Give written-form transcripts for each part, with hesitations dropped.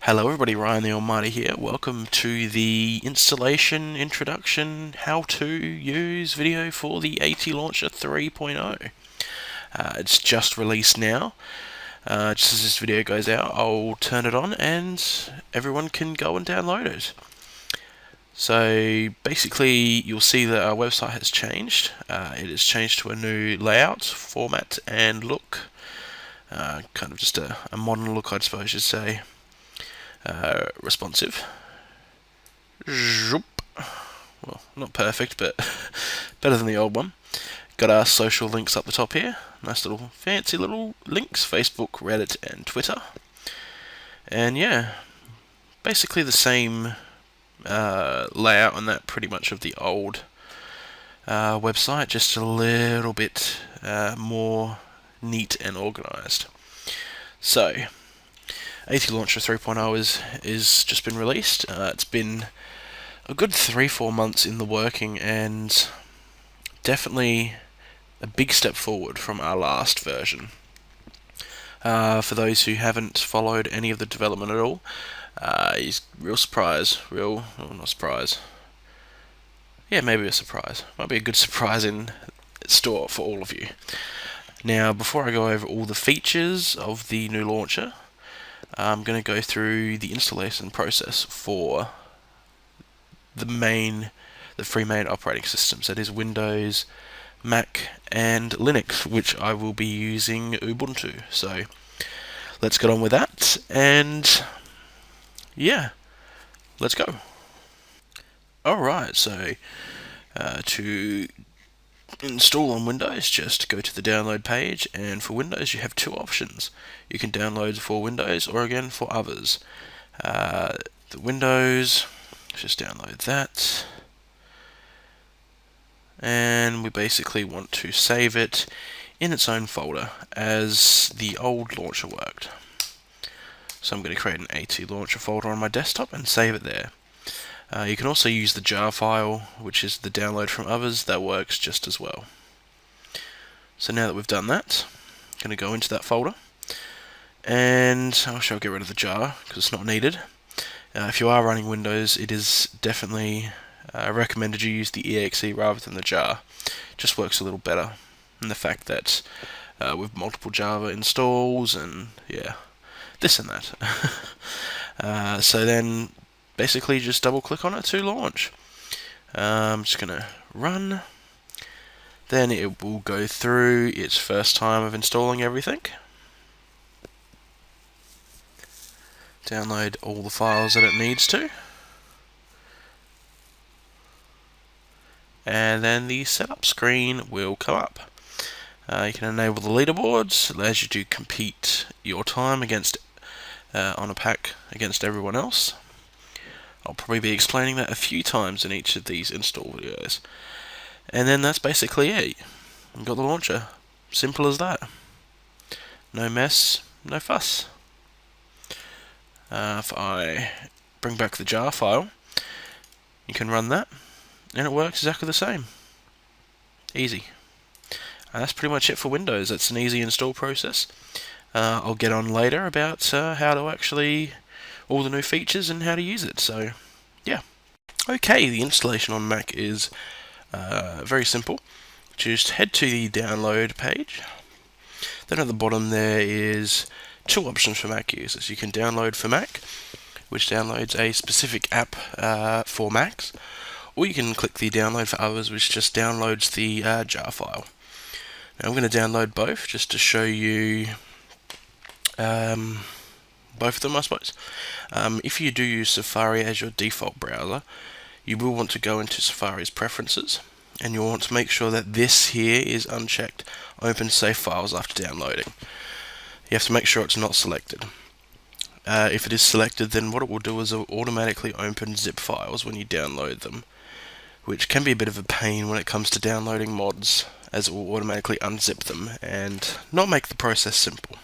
Hello everybody, Ryan the Almighty here. Welcome to the installation, introduction, how to use video for the ATLauncher 3.0. It's just released now. Just as this video goes out, I'll turn it on and everyone can go and download it. So basically you'll see that our website has changed. It has changed to a new layout, format and look. Kind of just a modern look, I suppose you'd say. Responsive. Well, not perfect, but better than the old one. Got our social links up the top here. Nice little fancy little links: Facebook, Reddit, and Twitter. And yeah, basically the same layout on that pretty much of the old website, just a little bit more neat and organized. So ATLauncher 3.0 is just been released. It's been a good 3-4 months in the working, and definitely a big step forward from our last version. For those who haven't followed any of the development at all, not surprise. Yeah, maybe a surprise. Might be a good surprise in store for all of you. Now, before I go over all the features of the new launcher, I'm going to go through the installation process for the three main operating systems. That is Windows, Mac, and Linux, which I will be using Ubuntu. So let's get on with that, and yeah, let's go. Alright, so to install on Windows, just go to the download page, and for Windows you have two options. You can download for Windows or again for others. The Windows, just download that, and we basically want to save it in its own folder as the old launcher worked. So I'm going to create an ATLauncher folder on my desktop and save it there. You can also use the jar file, which is the download from others. That works just as well. So now that we've done that, I'm going to go into that folder, and I'll get rid of the jar because it's not needed. If you are running Windows, it is definitely recommended you use the exe rather than the jar. It just works a little better, and the fact that with multiple Java installs and yeah, this and that. So then basically just double click on it to launch. I'm just going to run. Then it will go through its first time of installing everything. Download all the files that it needs to. And then the setup screen will come up. You can enable the leaderboards. It allows you to compete your time against on a pack against everyone else. I'll probably be explaining that a few times in each of these install videos. And then that's basically it. I've got the launcher. Simple as that. No mess, no fuss. If I bring back the jar file, you can run that, and it works exactly the same. Easy. And that's pretty much it for Windows. That's an easy install process. I'll get on later about how to actually all the new features and how to use it. So yeah. Okay, the installation on Mac is very simple. Just head to the download page. Then at the bottom there is two options for Mac users. You can download for Mac, which downloads a specific app for Macs, or you can click the download for others, which just downloads the jar file. Now I'm going to download both just to show you both of them, I suppose. If you do use Safari as your default browser, you will want to go into Safari's preferences, and you'll want to make sure that this here is unchecked, open save files after downloading. You have to make sure it's not selected. If it is selected, then what it will do is it will automatically open zip files when you download them, which can be a bit of a pain when it comes to downloading mods, as it will automatically unzip them and not make the process simple.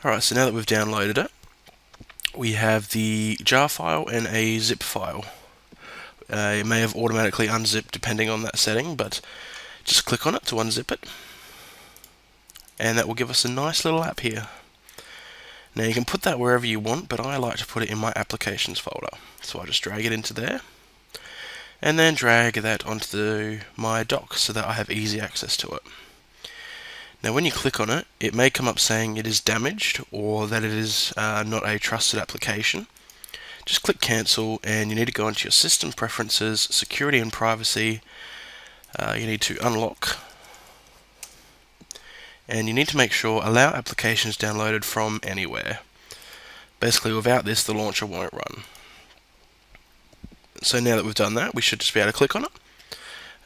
Alright, so now that we've downloaded it, we have the jar file and a zip file. It may have automatically unzipped depending on that setting, but just click on it to unzip it, and that will give us a nice little app here. Now you can put that wherever you want, but I like to put it in my applications folder. So I just drag it into there, and then drag that onto my dock so that I have easy access to it. Now when you click on it, it may come up saying it is damaged or that it is not a trusted application. Just click cancel, and you need to go into your system preferences, security and privacy. You need to unlock, and you need to make sure allow applications downloaded from anywhere. Basically, without this, the launcher won't run. So now that we've done that, we should just be able to click on it.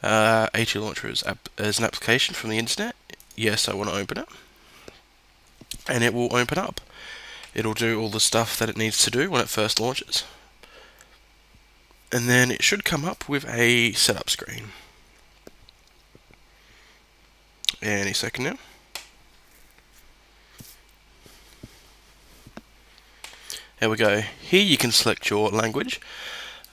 ATLauncher is an application from the internet. Yes, I want to open it, and it will open up. It'll do all the stuff that it needs to do when it first launches, and then it should come up with a setup screen any second now. There we go. Here you can select your language.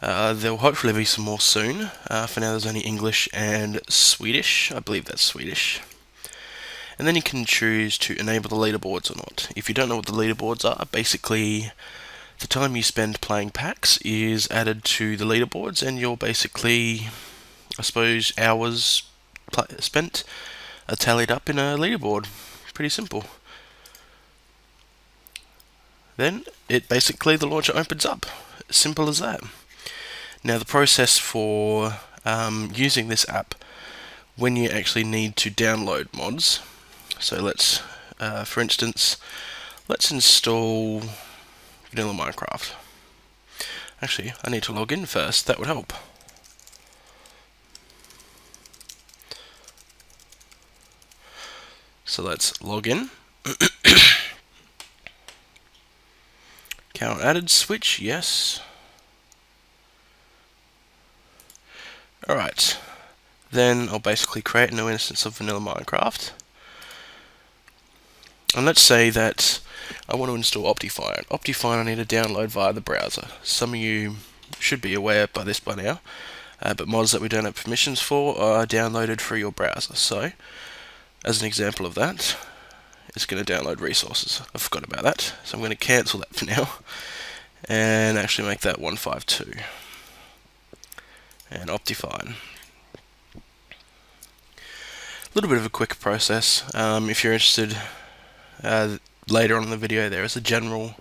There will hopefully be some more soon. For now there's only English and Swedish. I believe that's Swedish. And then you can choose to enable the leaderboards or not. If you don't know what the leaderboards are, basically the time you spend playing packs is added to the leaderboards, and your basically, I suppose, hours spent are tallied up in a leaderboard. Pretty simple. Then the launcher opens up. Simple as that. Now the process for using this app, when you actually need to download mods, so let's, for instance, let's install vanilla Minecraft. Actually, I need to log in first, that would help. So let's log in. Account added, switch, yes. Alright, then I'll basically create a new instance of vanilla Minecraft. And let's say that I want to install optifine. Optifine I need to download via the browser. Some of you should be aware by this by now, but mods that we don't have permissions for are downloaded through your browser. So, as an example of that, it's going to download resources. I forgot about that, so I'm going to cancel that for now, and actually make that 152. And optifine. A little bit of a quick process. If you're interested, later on in the video there is a general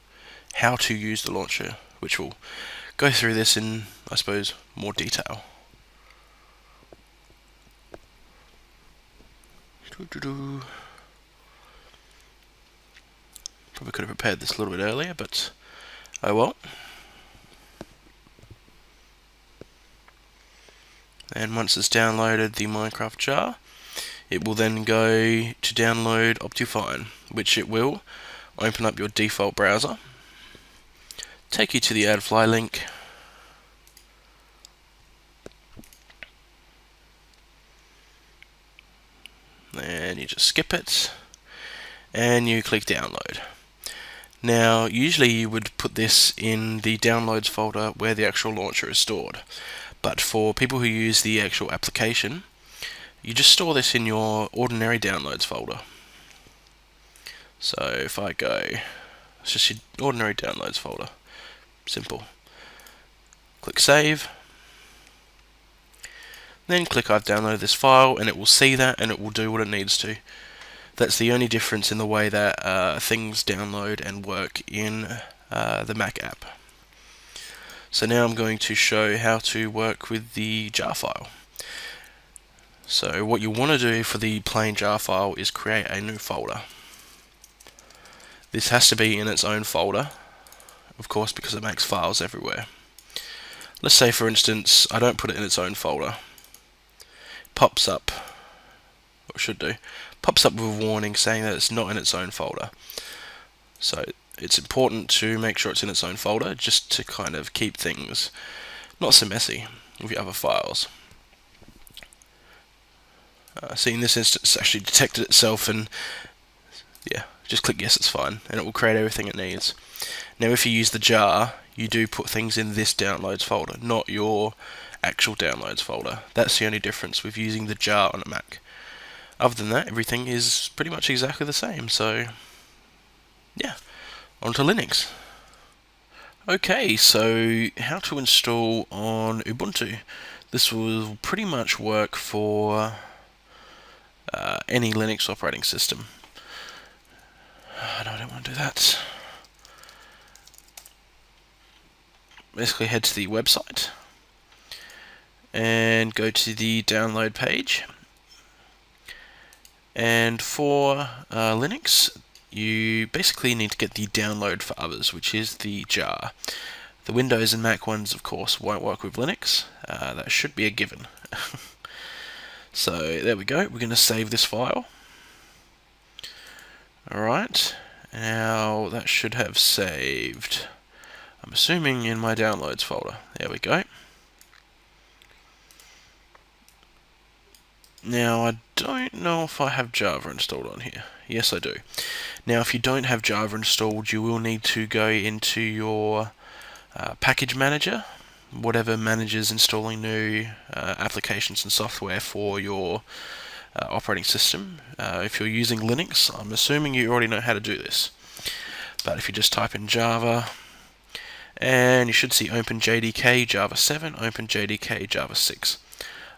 how to use the launcher, which will go through this in, I suppose, more detail. Probably could have prepared this a little bit earlier, but oh well. And once it's downloaded the Minecraft jar, it will then go to download optifine, which it will open up your default browser, take you to the AdFly link, and you just skip it, and you click download. Now, usually you would put this in the downloads folder where the actual launcher is stored, but for people who use the actual application, you just store this in your ordinary downloads folder. So if I go, it's just your ordinary downloads folder. Simple. Click save. Then click I've downloaded this file, and it will see that and it will do what it needs to. That's the only difference in the way that things download and work in the Mac app. So now I'm going to show how to work with the jar file. So what you want to do for the plain jar file is create a new folder. This has to be in its own folder, of course, because it makes files everywhere. Let's say, for instance, I don't put it in its own folder. Pops up, or should do, pops up with a warning saying that it's not in its own folder. So it's important to make sure it's in its own folder, just to kind of keep things not so messy with your other files. See, in this instance, it actually detected itself, and yeah, just click yes, it's fine, and it will create everything it needs. Now, if you use the jar, you do put things in this downloads folder, not your actual downloads folder. That's the only difference with using the jar on a Mac. Other than that, everything is pretty much exactly the same. So, yeah, onto Linux. Okay, so how to install on Ubuntu. This will pretty much work for any Linux operating system. No, I don't want to do that. Basically head to the website and go to the download page. And for Linux, you basically need to get the download for others, which is the jar. The Windows and Mac ones, of course, won't work with Linux. That should be a given. So there we go. We're going to save this file. Alright, now that should have saved, I'm assuming, in my downloads folder. There we go. Now, I don't know if I have Java installed on here. Yes, I do. Now, if you don't have Java installed, you will need to go into your package manager, whatever manages installing new applications and software for your operating system. If you're using Linux, I'm assuming you already know how to do this. But if you just type in Java, and you should see OpenJDK Java 7, OpenJDK Java 6.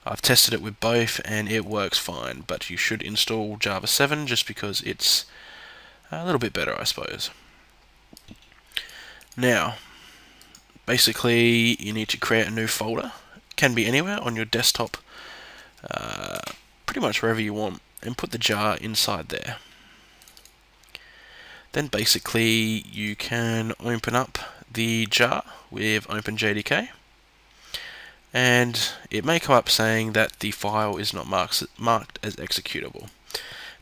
I've tested it with both and it works fine, but you should install Java 7 just because it's a little bit better, I suppose. Now, basically you need to create a new folder. It can be anywhere on your desktop, pretty much wherever you want, and put the jar inside there. Then basically you can open up the jar with OpenJDK, and it may come up saying that the file is not marked as executable.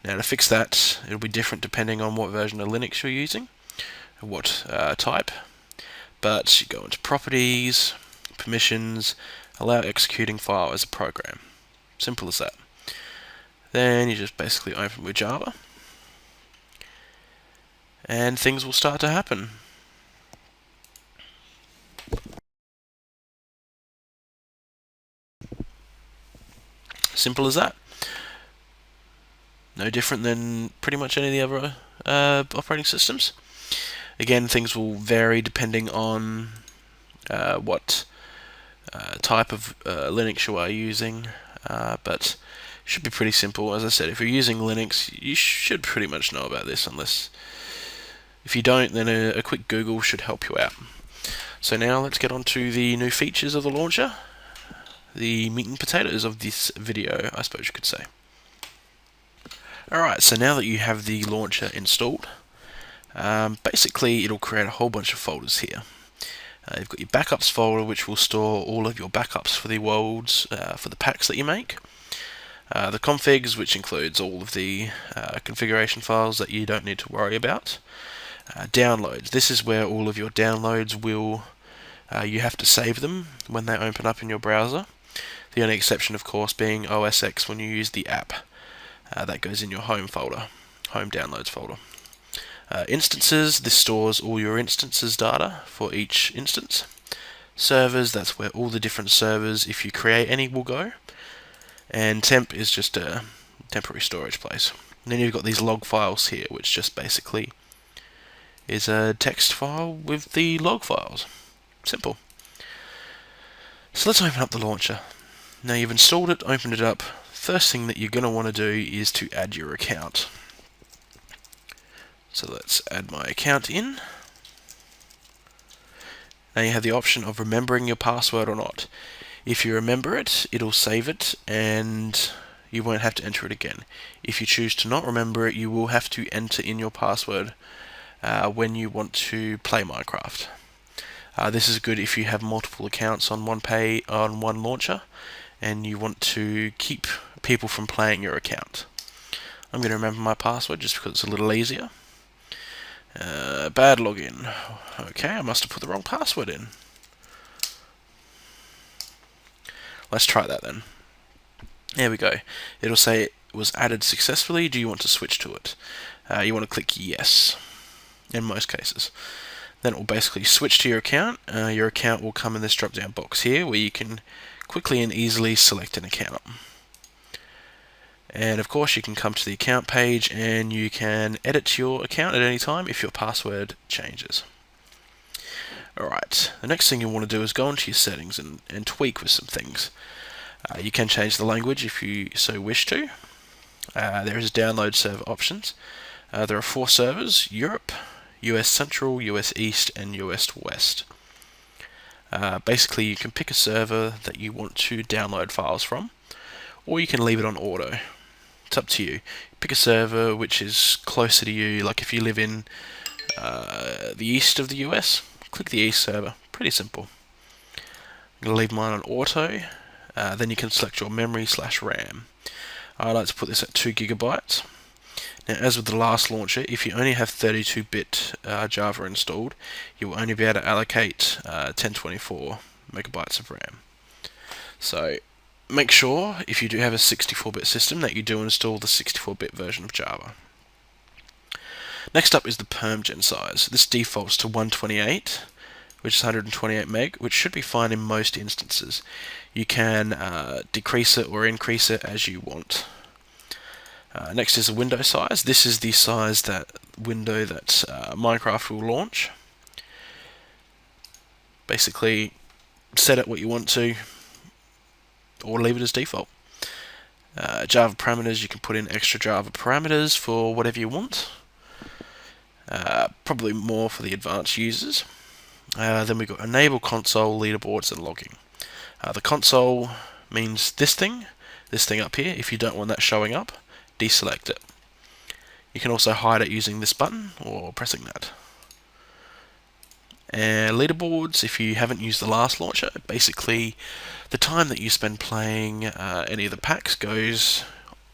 Now, to fix that, it'll be different depending on what version of Linux you're using, and what type. But you go into Properties, Permissions, Allow executing file as a program. Simple as that. Then you just basically open with Java, and things will start to happen. Simple as that. No different than pretty much any of the other operating systems. Again, things will vary depending on what type of Linux you are using, but it should be pretty simple. As I said, if you're using Linux, you should pretty much know about this, unless if you don't, then a quick Google should help you out. So now let's get on to the new features of the launcher, the meat and potatoes of this video, I suppose you could say. Alright, so now that you have the launcher installed, basically it'll create a whole bunch of folders here. You've got your backups folder, which will store all of your backups for the worlds, for the packs that you make. The configs, which includes all of the configuration files that you don't need to worry about. Downloads, this is where all of your downloads will, you have to save them when they open up in your browser. The only exception, of course, being OS X when you use the app. That goes in your home folder, home downloads folder. Instances, this stores all your instances data for each instance. Servers, that's where all the different servers, if you create any, will go. And temp is just a temporary storage place. And then you've got these log files here, which just basically is a text file with the log files. Simple. So let's open up the launcher. Now you've installed it, opened it up. First thing that you're going to want to do is to add your account. So let's add my account in. Now you have the option of remembering your password or not. If you remember it, it'll save it and you won't have to enter it again. If you choose to not remember it, you will have to enter in your password when you want to play Minecraft. This is good if you have multiple accounts on one launcher and you want to keep people from playing your account. I'm going to remember my password just because it's a little easier. Bad login. Okay, I must have put the wrong password in. Let's try that then. There we go. It'll say it was added successfully. Do you want to switch to it? You want to click yes in most cases. Then it will basically switch to your account. Your account will come in this drop down box here where you can quickly and easily select an account. And of course you can come to the account page and you can edit your account at any time if your password changes. Alright, the next thing you want to do is go into your settings and tweak with some things. You can change the language if you so wish to. There is download server options. There are 4 servers: Europe, US Central, US East, and US West. Basically, you can pick a server that you want to download files from, or you can leave it on auto. It's up to you. Pick a server which is closer to you, like if you live in the east of the US, click the east server. Pretty simple. I'm going to leave mine on auto. Then you can select your memory/RAM. I like to put this at 2 gigabytes. Now, as with the last launcher, if you only have 32-bit Java installed, you will only be able to allocate 1024 megabytes of RAM. So make sure, if you do have a 64-bit system, that you do install the 64-bit version of Java. Next up is the permgen size. This defaults to 128, which is 128 meg, which should be fine in most instances. You can decrease it or increase it as you want. Next is the window size. This is the size that window that Minecraft will launch. Basically, set it what you want to, or leave it as default. Java parameters, you can put in extra Java parameters for whatever you want. Probably more for the advanced users. Then we've got enable console, leaderboards, and logging. The console means this thing up here. If you don't want that showing up, deselect it. You can also hide it using this button or pressing that. And leaderboards, if you haven't used the last launcher, basically the time that you spend playing any of the packs goes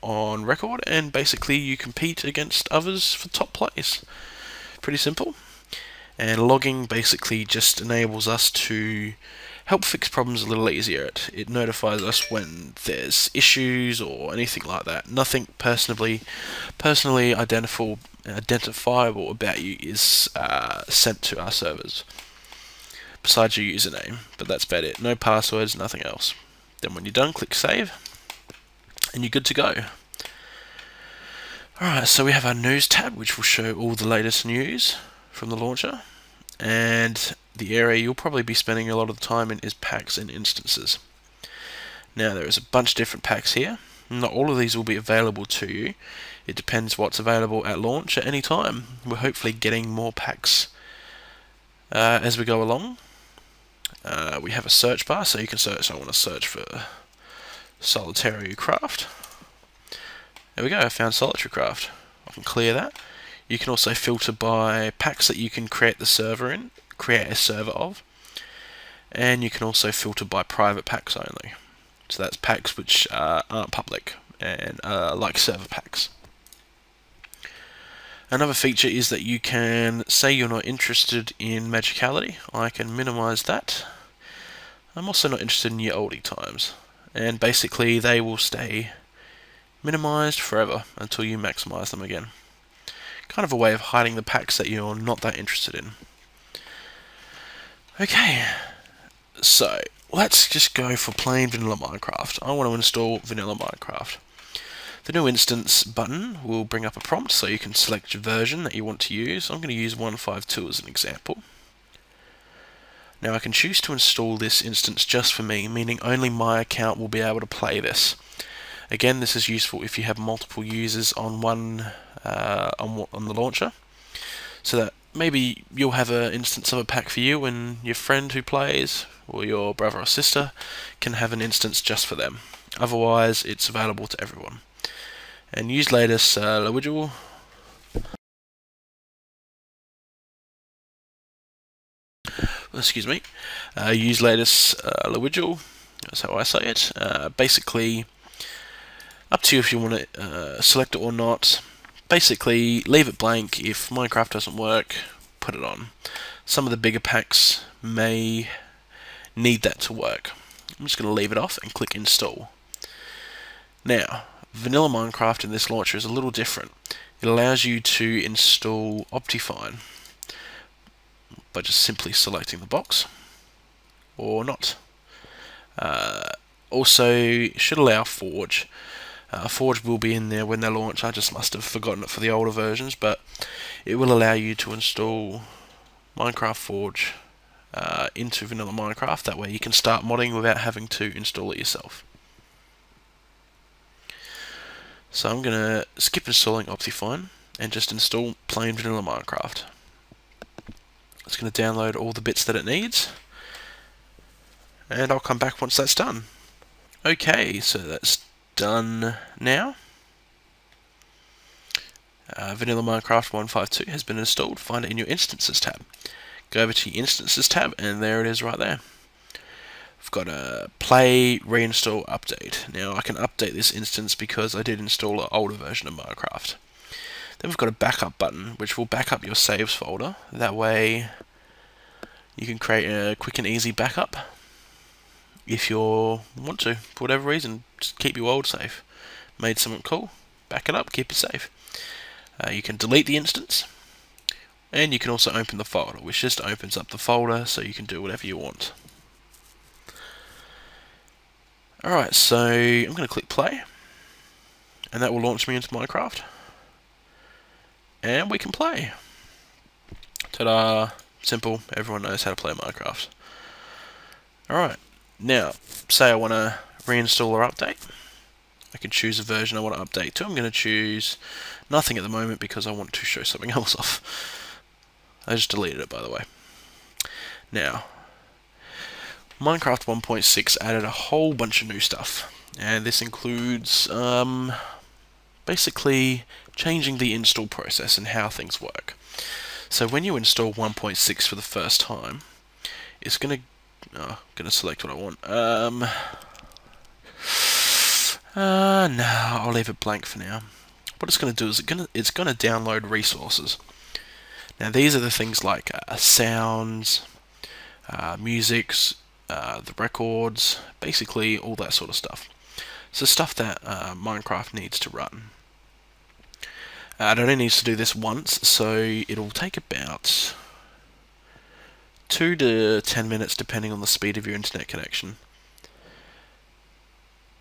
on record, and basically you compete against others for top place. Pretty simple. And logging basically just enables us to help fix problems a little easier. It notifies us when there's issues or anything like that. Nothing personally identifiable about you is sent to our servers, besides your username, but that's about it. No passwords, nothing else. Then when you're done, click save, and you're good to go. Alright, so we have our news tab, which will show all the latest news from the launcher, and the area you'll probably be spending a lot of the time in is packs and instances. Now, there is a bunch of different packs here. Not all of these will be available to you. It depends what's available at launch at any time. We're hopefully getting more packs as we go along. We have a search bar, so you can search. So I want to search for solitary craft. There we go, I found solitary craft. I can clear that. You can also filter by packs that you can create a server of, and you can also filter by private packs only. So that's packs which aren't public and like server packs. Another feature is that you can say you're not interested in magicality. I can minimize that. I'm also not interested in your oldie times, and basically they will stay minimized forever until you maximize them again. Kind of a way of hiding the packs that you're not that interested in. Okay, so let's just go for plain vanilla Minecraft. I want to install vanilla Minecraft. The new instance button will bring up a prompt, so you can select your version that you want to use. I'm going to use 1.5.2 as an example. Now I can choose to install this instance just for me, meaning only my account will be able to play this. Again, this is useful if you have multiple users on on the launcher, so that maybe you'll have an instance of a pack for you, and your friend who plays, or your brother or sister, can have an instance just for them. Otherwise, it's available to everyone. And use latest individual. Excuse me. Use latest individual. That's how I say it. Basically, up to you if you want to select it or not. Basically, leave it blank. If Minecraft doesn't work, put it on. Some of the bigger packs may need that to work. I'm just going to leave it off and click install. Now, vanilla Minecraft in this launcher is a little different. It allows you to install optifine by just simply selecting the box or not. Also, it should allow Forge. Forge will be in there when they launch. I just must have forgotten it for the older versions, but it will allow you to install Minecraft Forge into vanilla Minecraft. That way you can start modding without having to install it yourself. So I'm going to skip installing Optifine and just install plain vanilla Minecraft. It's going to download all the bits that it needs, and I'll come back once that's done. Okay, so that's done now. Vanilla Minecraft 152 has been installed. Find it in your Instances tab. Go over to your Instances tab, and there it is right there. I've got a play, reinstall, update. Now I can update this instance because I did install an older version of Minecraft. Then we've got a backup button, which will back up your saves folder. That way you can create a quick and easy backup if you want to, for whatever reason. Just keep your world safe. Made something cool, back it up, keep it safe. You can delete the instance, and you can also open the folder, which just opens up the folder so you can do whatever you want. Alright, so I'm going to click play, and that will launch me into Minecraft, and we can play. Ta-da! Simple, everyone knows how to play Minecraft. Alright, now, say I want to reinstall or update. I can choose a version I want to update to. I'm going to choose nothing at the moment because I want to show something else off. I just deleted it, by the way. Now, Minecraft 1.6 added a whole bunch of new stuff, and this includes basically changing the install process and how things work. So when you install 1.6 for the first time, it's going to select what I want. No, I'll leave it blank for now. What it's going to do is it's going to download resources. Now these are the things like sounds, musics, the records, basically all that sort of stuff. So stuff that Minecraft needs to run. It only needs to do this once, so it'll take about 2 to 10 minutes depending on the speed of your internet connection.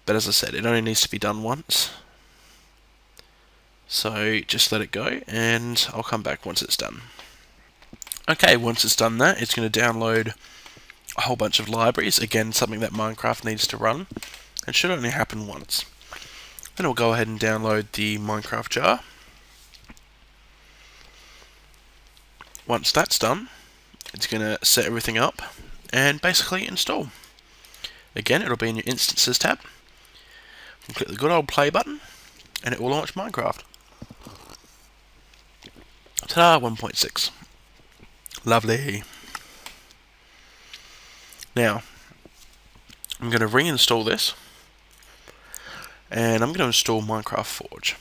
But as I said, it only needs to be done once. So just let it go, and I'll come back once it's done. Okay, once it's done that, it's going to download a whole bunch of libraries. Again, something that Minecraft needs to run, and should only happen once. Then we'll go ahead and download the Minecraft jar. Once that's done, it's going to set everything up and basically install. Again, it'll be in your Instances tab. You click the good old play button, and it will launch Minecraft. Ta-da, 1.6. Lovely. Now, I'm going to reinstall this, and I'm going to install Minecraft Forge.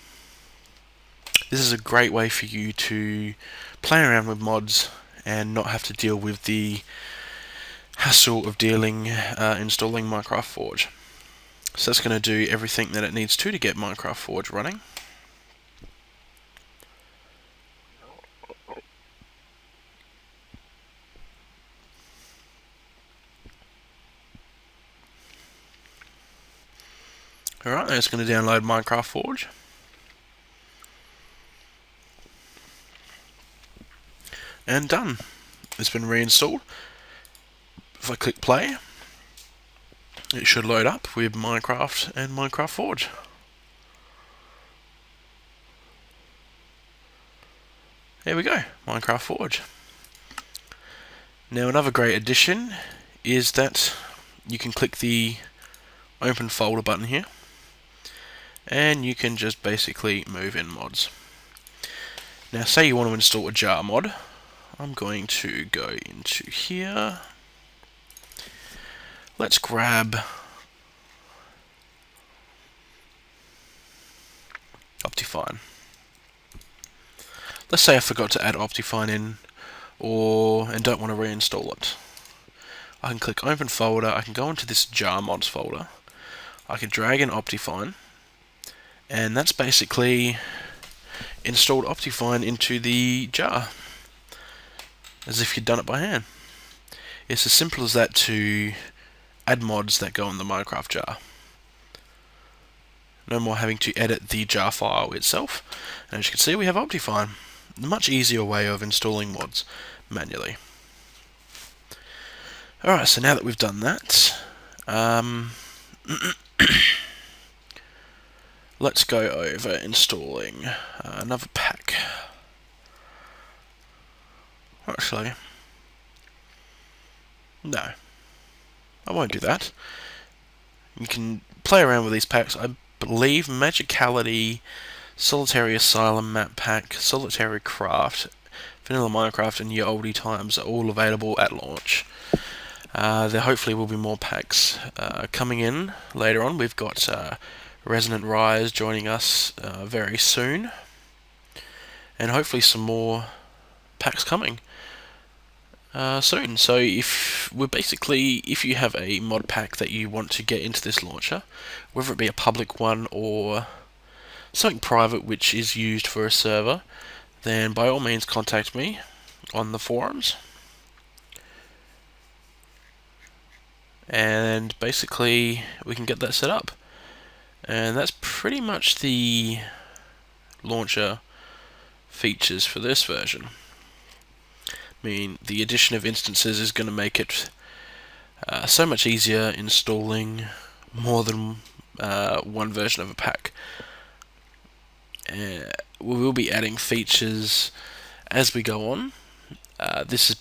This is a great way for you to play around with mods and not have to deal with the hassle of installing Minecraft Forge. So that's going to do everything that it needs to get Minecraft Forge running. Alright, it's going to download Minecraft Forge. And done. It's been reinstalled. If I click play, it should load up with Minecraft and Minecraft Forge. There we go, Minecraft Forge. Now another great addition is that you can click the open folder button here, and you can just basically move in mods. Now say you want to install a jar mod. I'm going to go into here. Let's grab optifine. Let's say I forgot to add optifine in, and don't want to reinstall it. I can click open folder, I can go into this jar mods folder, I can drag in optifine, and that's basically installed optifine into the jar, as if you'd done it by hand. It's as simple as that to add mods that go in the Minecraft jar. No more having to edit the jar file itself. And as you can see, we have Optifine. A much easier way of installing mods manually. Alright, so now that we've done that, let's go over installing another pack. Actually, no, I won't do that. You can play around with these packs. I believe Magicality, Solitary Asylum Map Pack, Solitary Craft, Vanilla Minecraft, and Ye Olde Times are all available at launch. There hopefully will be more packs coming in later on. We've got Resonant Rise joining us very soon, and hopefully some more packs coming soon. So if you have a mod pack that you want to get into this launcher, whether it be a public one or something private which is used for a server, then by all means contact me on the forums. And basically we can get that set up. And that's pretty much the launcher features for this version. I mean, the addition of instances is going to make it so much easier installing more than one version of a pack. We will be adding features as we go on. This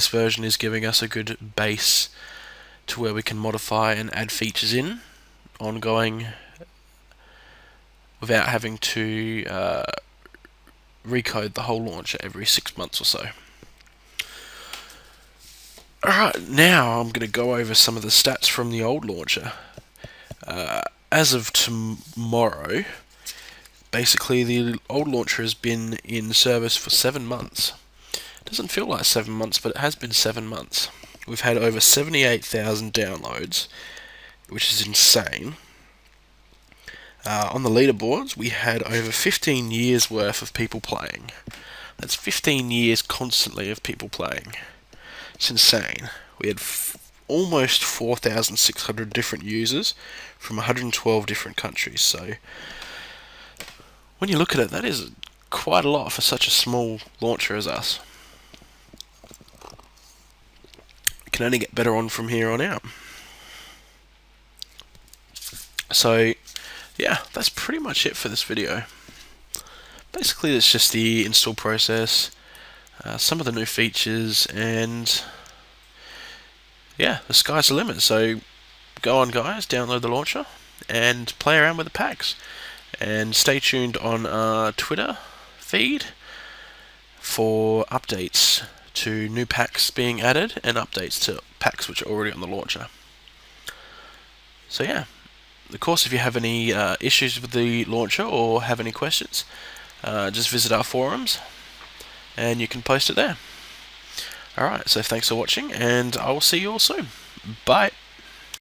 version is giving us a good base to where we can modify and add features in ongoing without having to recode the whole launcher every 6 months or so. Alright, now I'm going to go over some of the stats from the old launcher. As of tomorrow, basically the old launcher has been in service for 7 months. It doesn't feel like 7 months, but it has been 7 months. We've had over 78,000 downloads, which is insane. On the leaderboards, we had over 15 years worth of people playing. That's 15 years constantly of people playing. It's insane. We had almost 4,600 different users from 112 different countries. So when you look at it, that is quite a lot for such a small launcher as us. It can only get better on from here on out. So yeah, that's pretty much it for this video. Basically, it's just the install process, some of the new features, and yeah, the sky's the limit. So go on, guys, download the launcher and play around with the packs. And stay tuned on our Twitter feed for updates to new packs being added and updates to packs which are already on the launcher. So yeah. Of course, if you have any issues with the launcher or have any questions, just visit our forums and you can post it there. Alright, so thanks for watching, and I will see you all soon. Bye!